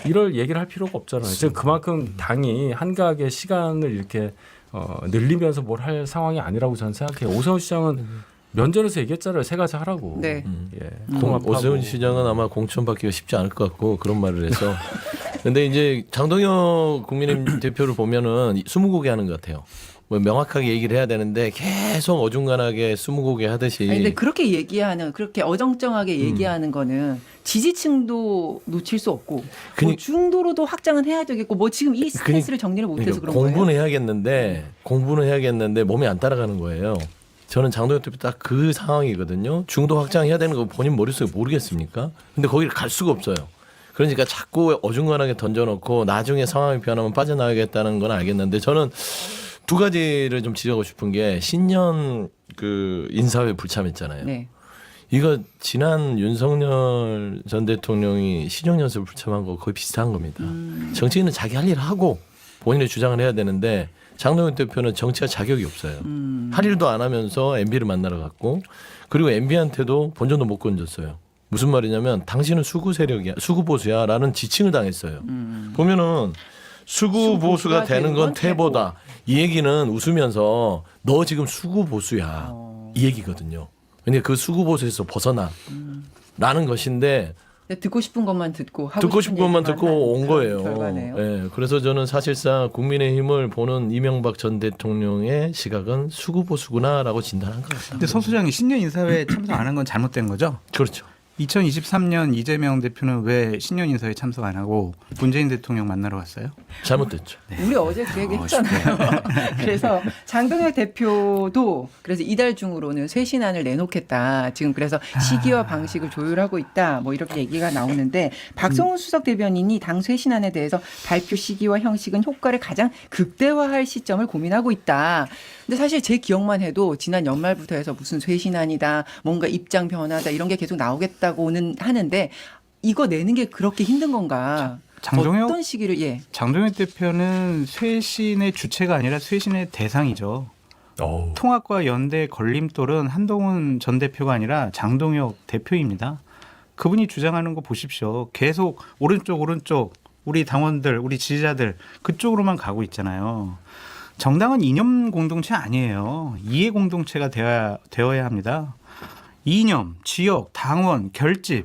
이럴 얘기를 할 필요가 없잖아요. 지금 그만큼 당이 한가하게 시간을 이렇게 늘리면서 뭘 할 상황이 아니라고 저는 생각해요. 오세훈 시장은 면전에서 얘기했잖아요. 세 가지 하라고. 네. 예. 통합하고. 오세훈 시장은 아마 공천받기가 쉽지 않을 것 같고 그런 말을 해서. 근데 이제 장동혁 국민의힘 대표를 보면은 스무고개 하는 것 같아요. 뭐 명확하게 얘기를 해야 되는데 계속 어중간하게 스무고개 하듯이. 아니, 근데 그렇게 얘기하는 그렇게 어정쩡하게 얘기하는 거는 지지층도 놓칠 수 없고 뭐 중도로도 확장은 해야 되겠고 뭐 지금 이 스탠스를 정리를 못해서 그런 거예요. 공부는 해야겠는데 몸이 안 따라가는 거예요. 저는 장동혁 대표 딱 그 상황이거든요. 중도 확장해야 되는 거 본인 머릿속에 모르겠습니까? 근데 거기를 갈 수가 없어요. 그러니까 자꾸 어중간하게 던져놓고 나중에 상황이 변하면 빠져나가겠다는 건 알겠는데 저는 두 가지를 좀 지적하고 싶은 게 신년 그 인사회 불참했잖아요. 네. 이거 지난 윤석열 전 대통령이 시정연설 불참한 거 거의 비슷한 겁니다. 정치인은 자기 할 일을 하고 본인의 주장을 해야 되는데 장동혁 대표는 정치할 자격이 없어요. 할 일도 안 하면서 MB를 만나러 갔고 그리고 MB한테도 본전도 못 건졌어요. 무슨 말이냐면 당신은 수구 세력이야, 수구 보수야라는 지칭을 당했어요. 보면은 수구 보수가 되는 건 퇴보다. 이 얘기는 웃으면서 너 지금 수구 보수야 이 얘기거든요. 근데 그 수구 보수에서 벗어나라는 것인데 듣고 싶은 것만 듣고 듣고 싶은 것만 듣고 온 거예요. 결과네요. 네, 그래서 저는 사실상 국민의힘을 보는 이명박 전 대통령의 시각은 수구 보수구나라고 진단한 것 같습니다. 근데 서 소장이 신년 인사회에 참석 안 한 건 잘못된 거죠? 그렇죠. 2023년 이재명 대표는 왜 신년 인사회에 참석 안 하고 문재인 대통령 만나러 갔어요? 잘못됐죠. 우리 어제 그 얘기 했잖아요. 그래서 장동혁 대표도 그래서 이달 중으로는 쇄신안을 내놓겠다. 지금 그래서 시기와 방식을 조율하고 있다. 뭐 이렇게 얘기가 나오는데 박성훈 수석 대변인이 당 쇄신안에 대해서 발표 시기와 형식은 효과를 가장 극대화할 시점을 고민하고 있다. 근데 사실 제 기억만 해도 지난 연말부터 해서 무슨 쇄신안이다, 뭔가 입장 변화다 이런 게 계속 나오겠다고는 하는데 이거 내는 게 그렇게 힘든 건가? 어떤 시기를 장동혁 대표는 쇄신의 주체가 아니라 쇄신의 대상이죠. 어우. 통합과 연대 걸림돌은 한동훈 전 대표가 아니라 장동혁 대표입니다. 그분이 주장하는 거 보십시오. 계속 오른쪽 우리 당원들, 우리 지지자들 그쪽으로만 가고 있잖아요. 정당은 이념 공동체 아니에요. 이해 공동체가 되어야 합니다. 이념, 지역, 당원, 결집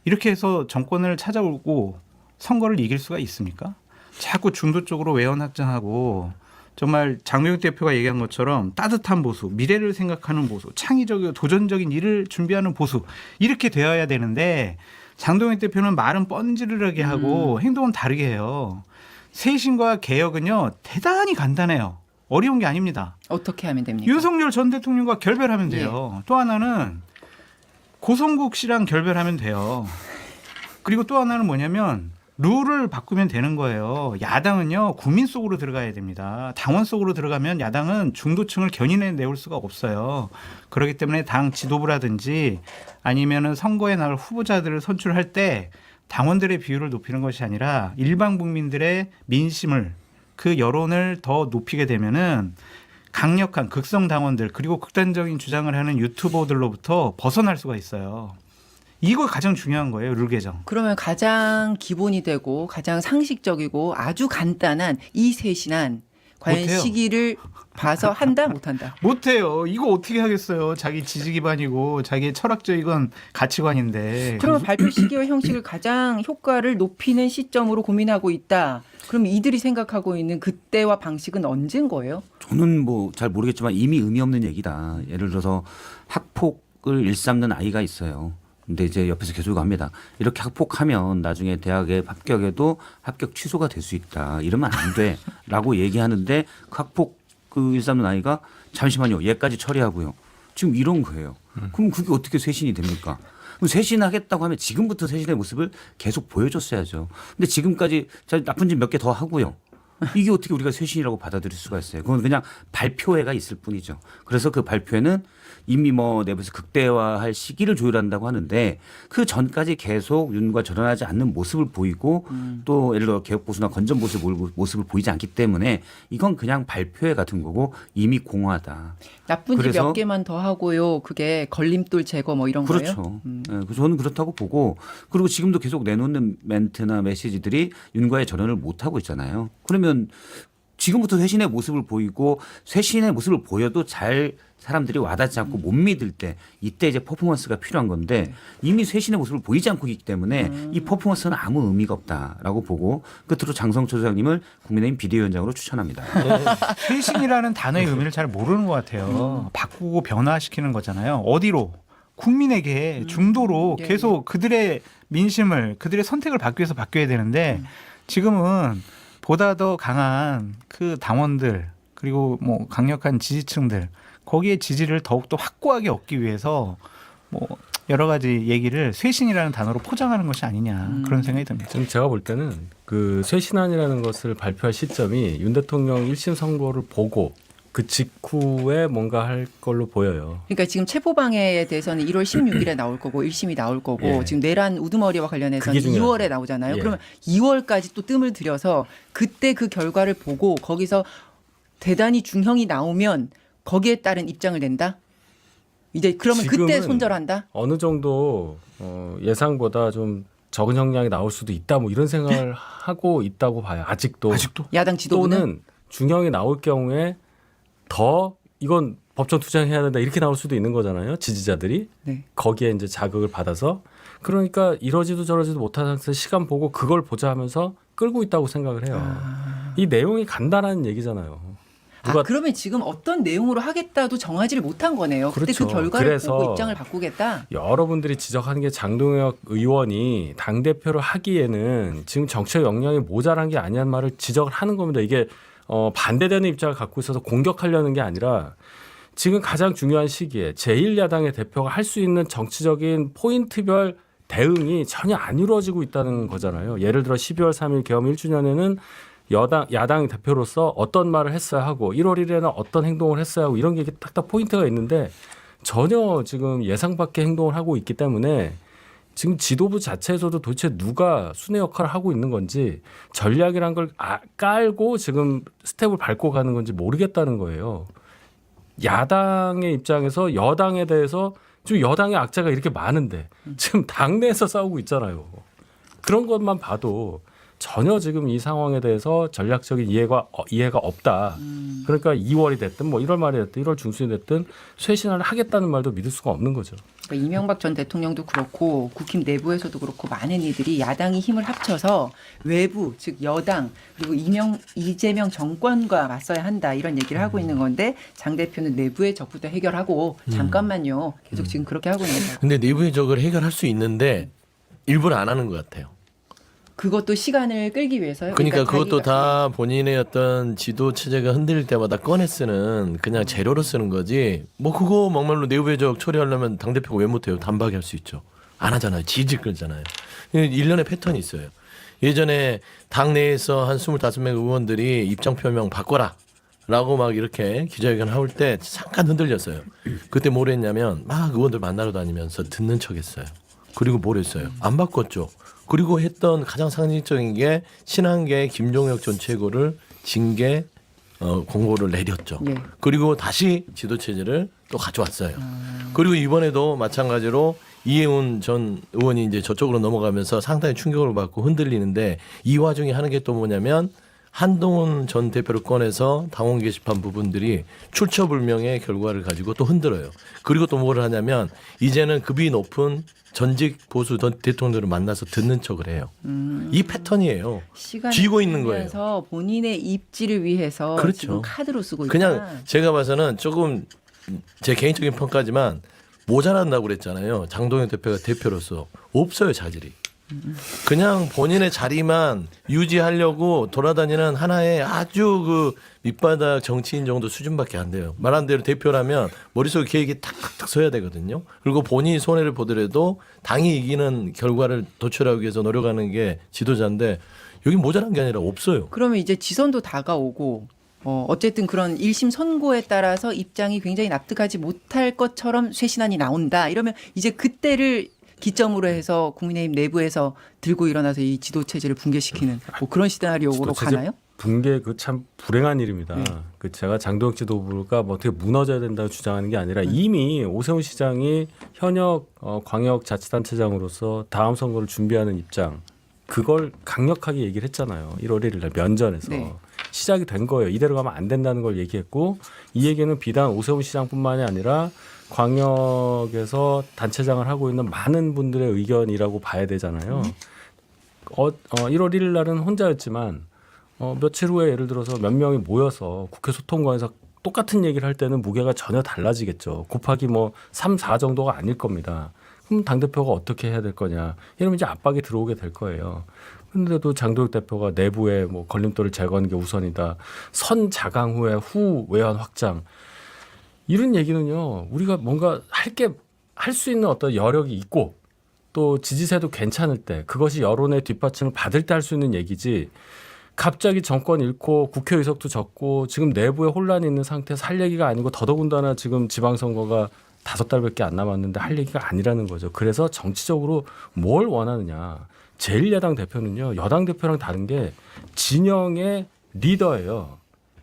이렇게 해서 정권을 찾아오고 선거를 이길 수가 있습니까? 자꾸 중도 쪽으로 외연 확장하고 정말 장동혁 대표가 얘기한 것처럼 따뜻한 보수, 미래를 생각하는 보수, 창의적이고 도전적인 일을 준비하는 보수 이렇게 되어야 되는데 장동혁 대표는 말은 뻔지르르하게 하고 행동은 다르게 해요. 쇄신과 개혁은요 대단히 간단해요. 어려운 게 아닙니다. 어떻게 하면 됩니까? 윤석열 전 대통령과 결별하면 돼요. 또 하나는 고성국 씨랑 결별하면 돼요. 그리고 또 하나는 뭐냐면 룰을 바꾸면 되는 거예요. 야당은요 국민 속으로 들어가야 됩니다. 당원 속으로 들어가면 야당은 중도층을 견인해 내올 수가 없어요. 그렇기 때문에 당 지도부라든지 아니면은 선거에 나갈 후보자들을 선출할 때 당원들의 비율을 높이는 것이 아니라 일반 국민들의 민심을 그 여론을 더 높이게 되면은 강력한 극성 당원들 그리고 극단적인 주장을 하는 유튜버들로부터 벗어날 수가 있어요. 이거 가장 중요한 거예요, 룰 개정. 그러면 가장 기본이 되고 가장 상식적이고 아주 간단한 이 쇄신안 과연 못해요. 시기를 봐서 한다 못한다. 못해요. 이거 어떻게 하겠어요. 자기 지지 기반이고 자기의 철학적인 가치관인데. 그러면 발표 시기와 형식을 가장 효과를 높이는 시점으로 고민하고 있다. 그럼 이들이 생각하고 있는 그때와 방식은 언제인 거예요? 저는 뭐 잘 모르겠지만 이미 의미 없는 얘기다. 예를 들어서 학폭을 일삼는 아이가 있어요. 근데 이제 옆에서 계속 합니다. 이렇게 학폭하면 나중에 대학에 합격해도 합격 취소가 될 수 있다. 이러면 안 돼. 라고 얘기하는데 그 학폭 그 일삼는 아이가 잠시만요. 얘까지 처리하고요. 지금 이런 거예요. 그럼 그게 어떻게 쇄신이 됩니까? 그럼 쇄신하겠다고 하면 지금부터 쇄신의 모습을 계속 보여줬어야죠. 근데 지금까지 나쁜 짓 몇 개 더 하고요. 이게 어떻게 우리가 쇄신이라고 받아들일 수가 있어요. 그건 그냥 발표회가 있을 뿐이죠. 그래서 그 발표회는 이미 뭐 내부에서 극대화할 시기를 조율한다고 하는데 그 전까지 계속 윤과 절연하지 않는 모습을 보이고 또 예를 들어 개혁보수나 건전보수 모습을 보이지 않기 때문에 이건 그냥 발표회 같은 거고 이미 공허하다. 나쁜 짓 그래서- 몇 개만 더 하고요. 그게 걸림돌 제거 뭐 이런 거예요? 그렇죠. 네, 저는 그렇다고 보고 그리고 지금도 계속 내놓는 멘트나 메시지들이 윤과의 절연을 못하고 있잖아요. 그러면 지금부터 쇄신의 모습을 보이고 쇄신의 모습을 보여도 잘 사람들이 와닿지 않고 못 믿을 때 이때 이제 퍼포먼스가 필요한 건데 이미 쇄신의 모습을 보이지 않고 있기 때문에 이 퍼포먼스는 아무 의미가 없다라고 보고 끝으로 장성철 소장님을 국민의힘 비대위원장으로 추천합니다. 쇄신이라는 단어의 의미를 잘 모르는 것 같아요. 바꾸고 변화시키는 거잖아요. 어디로? 국민에게 중도로 예, 계속 그들의 민심을 그들의 선택을 받기 위해서 바뀌어야 되는데 지금은 보다 더 강한 그 당원들 그리고 뭐 강력한 지지층들 거기에 지지를 더욱더 확고하게 얻기 위해서 뭐 여러 가지 얘기를 쇄신이라는 단어로 포장하는 것이 아니냐 그런 생각이 듭니다. 지금 제가 볼 때는 그 쇄신안이라는 것을 발표할 시점이 윤 대통령 1심 선고를 보고 그 직후에 뭔가 할 걸로 보여요. 그러니까 지금 체포방해에 대해서는 1월 16일에 나올 거고 1심이 나올 거고 예. 지금 내란 우두머리와 관련해서는 그게 중요하죠. 2월에 나오잖아요. 예. 그러면 2월까지 또 뜸을 들여서 그때 그 결과를 보고 거기서 대단히 중형이 나오면 거기에 따른 입장을 낸다? 이제 그러면 그때 지금은 손절한다? 어느 정도 예상보다 좀 적은 형량이 나올 수도 있다 뭐 이런 생각을 하고 있다고 봐요. 아직도. 야당 지도부는? 또는 중형이 나올 경우에 더 이건 법정 투쟁해야 된다 이렇게 나올 수도 있는 거잖아요. 지지자들이 네. 거기에 이제 자극을 받아서 그러니까 이러지도 저러지도 못한 상태에서 시간 보고 그걸 보자 하면서 끌고 있다고 생각을 해요. 이 내용이 간단한 얘기잖아요. 누가 그러면 지금 어떤 내용으로 하겠다도 정하지를 못한 거네요. 그때 그렇죠. 그 결과를 그래서 보고 입장을 바꾸겠다? 여러분들이 지적하는 게 장동혁 의원이 당대표를 하기에는 지금 정치적 역량이 모자란 게 아니란 말을 지적을 하는 겁니다. 이게 반대되는 입장을 갖고 있어서 공격하려는 게 아니라 지금 가장 중요한 시기에 제1야당의 대표가 할 수 있는 정치적인 포인트별 대응이 전혀 안 이루어지고 있다는 거잖아요. 예를 들어 12월 3일 계엄 1주년에는 야당 대표로서 어떤 말을 했어야 하고 1월 1일에는 어떤 행동을 했어야 하고 이런 게 딱딱 포인트가 있는데 전혀 지금 예상 밖의 행동을 하고 있기 때문에 지금 지도부 자체에서도 도대체 누가 순회 역할을 하고 있는 건지 전략이란 걸 깔고 지금 스텝을 밟고 가는 건지 모르겠다는 거예요. 야당의 입장에서 여당에 대해서 지금 여당의 악재가 이렇게 많은데 지금 당내에서 싸우고 있잖아요. 그런 것만 봐도 전혀 지금 이 상황에 대해서 전략적인 이해가 없다. 그러니까 2월이 됐든 뭐 1월 말이 됐든 1월 중순이 됐든 쇄신을 하겠다는 말도 믿을 수가 없는 거죠. 그러니까 이명박 전 대통령도 그렇고 국힘 내부에서도 그렇고 많은 이들이 야당이 힘을 합쳐서 외부 즉 여당 그리고 이재명 정권과 맞서야 한다 이런 얘기를 하고 있는 건데 장 대표는 내부의 적부터 해결하고 잠깐만요. 계속 지금 그렇게 하고 있는 거예요. 근데 내부의 적을 해결할 수 있는데 일부러 안 하는 것 같아요. 그것도 시간을 끌기 위해서요. 그러니까 그것도 자기가- 다 본인의 어떤 지도 체제가 흔들릴 때마다 꺼내 쓰는 그냥 재료로 쓰는 거지. 뭐 그거 막말로 내부의적 처리하려면 당대표가 왜 못해요? 단박에 할 수 있죠. 안 하잖아요. 질질 끌잖아요. 1년의 패턴이 있어요. 예전에 당내에서 한 25명 의원들이 입장 표명 바꿔라 라고 막 이렇게 기자회견 할 때 잠깐 흔들렸어요. 그때 뭘 했냐면 막 의원들 만나러 다니면서 듣는 척 했어요. 그리고 뭘 했어요? 안 바꿨죠. 그리고 했던 가장 상징적인 게 신한계 김종혁 전 최고를 징계 공고를 내렸죠. 예. 그리고 다시 지도체제를 또 가져왔어요. 그리고 이번에도 마찬가지로 이해운 전 의원이 이제 저쪽으로 넘어가면서 상당히 충격을 받고 흔들리는데 이 와중에 하는 게 또 뭐냐면 한동훈 전 대표를 꺼내서 당원 게시판 부분들이 출처불명의 결과를 가지고 또 흔들어요. 그리고 또 뭘 하냐면 이제는 급이 높은 전직 보수 대통령들을 만나서 듣는 척을 해요. 이 패턴이에요. 쥐고 있는 거예요. 그래서 본인의 입지를 위해서 그렇죠. 지금 카드로 쓰고 있다. 그냥 제가 봐서는 조금 제 개인적인 평가지만 모자란다고 그랬잖아요. 장동영 대표가 대표로서 없어요, 자질이. 그냥 본인의 자리만 유지하려고 돌아다니는 하나의 아주 그 밑바닥 정치인 정도 수준밖에 안 돼요. 말한 대로 대표라면 머릿속에 계획이 탁탁탁 서야 되거든요. 그리고 본인이 손해를 보더라도 당이 이기는 결과를 도출하기 위해서 노력하는 게 지도자인데 여기 모자란 게 아니라 없어요. 그러면 이제 지선도 다가오고 어쨌든 그런 1심 선고에 따라서 입장이 굉장히 납득하지 못할 것처럼 쇄신안이 나온다. 이러면 이제 그때를 기점으로 해서 국민의힘 내부에서 들고 일어나서 이 지도체제를 붕괴시키는 뭐 그런 시나리오로 지도체제 가나요? 붕괴 그 참 불행한 일입니다. 그 제가 장동혁 지도부가 뭐 어떻게 무너져야 된다고 주장하는 게 아니라 이미 오세훈 시장이 현역 광역자치단체장으로서 다음 선거를 준비하는 입장 그걸 강력하게 얘기를 했잖아요. 1월 1일 날 면전에서. 네. 시작이 된 거예요. 이대로 가면 안 된다는 걸 얘기했고 이 얘기는 비단 오세훈 시장뿐만이 아니라 광역에서 단체장을 하고 있는 많은 분들의 의견이라고 봐야 되잖아요. 1월 1일 날은 혼자였지만 며칠 후에 예를 들어서 몇 명이 모여서 국회 소통관에서 똑같은 얘기를 할 때는 무게가 전혀 달라지겠죠. 곱하기 뭐 3, 4 정도가 아닐 겁니다. 그럼 당대표가 어떻게 해야 될 거냐. 이러면 이제 압박이 들어오게 될 거예요. 그런데도 장동혁 대표가 내부에 뭐 걸림돌을 제거하는 게 우선이다. 선 자강 후에 후 외환 확장. 이런 얘기는요. 우리가 뭔가 할 수 있는 어떤 여력이 있고 또 지지세도 괜찮을 때 그것이 여론의 뒷받침을 받을 때 할 수 있는 얘기지 갑자기 정권 잃고 국회 의석도 적고 지금 내부에 혼란이 있는 상태에서 할 얘기가 아니고 더더군다나 지금 지방선거가 5달밖에 안 남았는데 할 얘기가 아니라는 거죠. 그래서 정치적으로 뭘 원하느냐. 제1야당 대표는요. 여당 대표랑 다른 게 진영의 리더예요.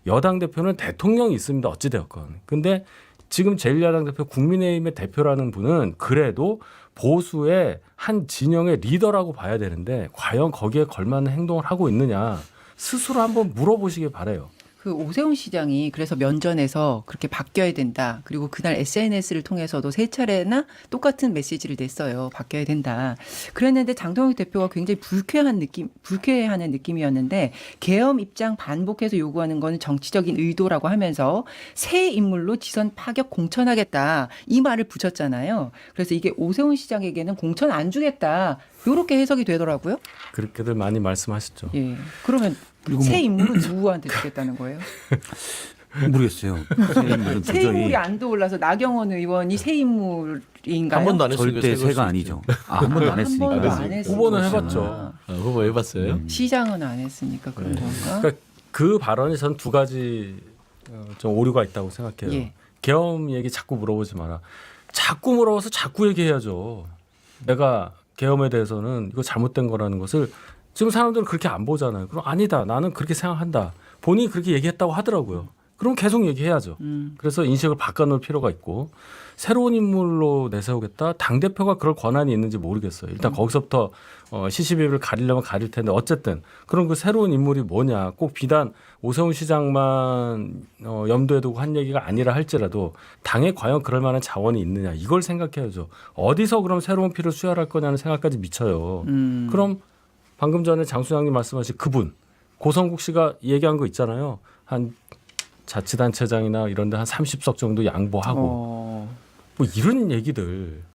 여당 대표는 대통령이 있습니다. 어찌되었건. 근데 지금 제1야당 대표 국민의힘의 대표라는 분은 그래도 보수의 한 진영의 리더라고 봐야 되는데 과연 거기에 걸맞는 행동을 하고 있느냐. 스스로 한번 물어보시길 바라요. 그 오세훈 시장이 그래서 면전에서 그렇게 바뀌어야 된다. 그리고 그날 SNS를 통해서도 3차례나 똑같은 메시지를 냈어요. 바뀌어야 된다. 그랬는데 장동혁 대표가 굉장히 불쾌해하는 느낌이었는데 계엄 입장 반복해서 요구하는 건 정치적인 의도라고 하면서 새 인물로 지선 파격 공천하겠다. 이 말을 붙였잖아요. 그래서 이게 오세훈 시장에게는 공천 안 주겠다. 이렇게 해석이 되더라고요. 그렇게들 많이 말씀하시죠. 예. 그러면 새 인물은 누구한테 주겠다는 거예요? 모르겠어요. 새 인물은 새 인물이 도저히 안 떠올라서 나경원 의원이 새 인물인가요? 한 번도 안 했으니까 절대 새걸 새가 수 아니죠. 한 번도 안 했으니까. 한 번도 안 했으니까. 후보는 해봤죠. 후보 해봤어요? 시장은 안 했으니까 그런 건가? 그러니까 그 발언이 전 2가지 좀 오류가 있다고 생각해요. 예. 계엄 얘기 자꾸 물어보지 마라. 자꾸 물어봐서 자꾸 얘기해야죠. 내가 계엄에 대해서는 이거 잘못된 거라는 것을 지금 사람들은 그렇게 안 보잖아요. 그럼 아니다. 나는 그렇게 생각한다. 본인이 그렇게 얘기했다고 하더라고요. 그럼 계속 얘기해야죠. 그래서 인식을 바꿔놓을 필요가 있고 새로운 인물로 내세우겠다. 당대표가 그럴 권한이 있는지 모르겠어요. 일단 거기서부터 시시비비를 가리려면 가릴 텐데 어쨌든 그럼 그 새로운 인물이 뭐냐. 꼭 비단 오세훈 시장만 염두에 두고 한 얘기가 아니라 할지라도 당에 과연 그럴 만한 자원이 있느냐. 이걸 생각해야죠. 어디서 그럼 새로운 피를 수혈할 거냐는 생각까지 미쳐요. 그럼 방금 전에 장 소장님 말씀하신 그분 고성국 씨가 얘기한 거 있잖아요. 한 자치단체장이나 이런 데 한 30석 정도 양보하고 뭐 이런 얘기들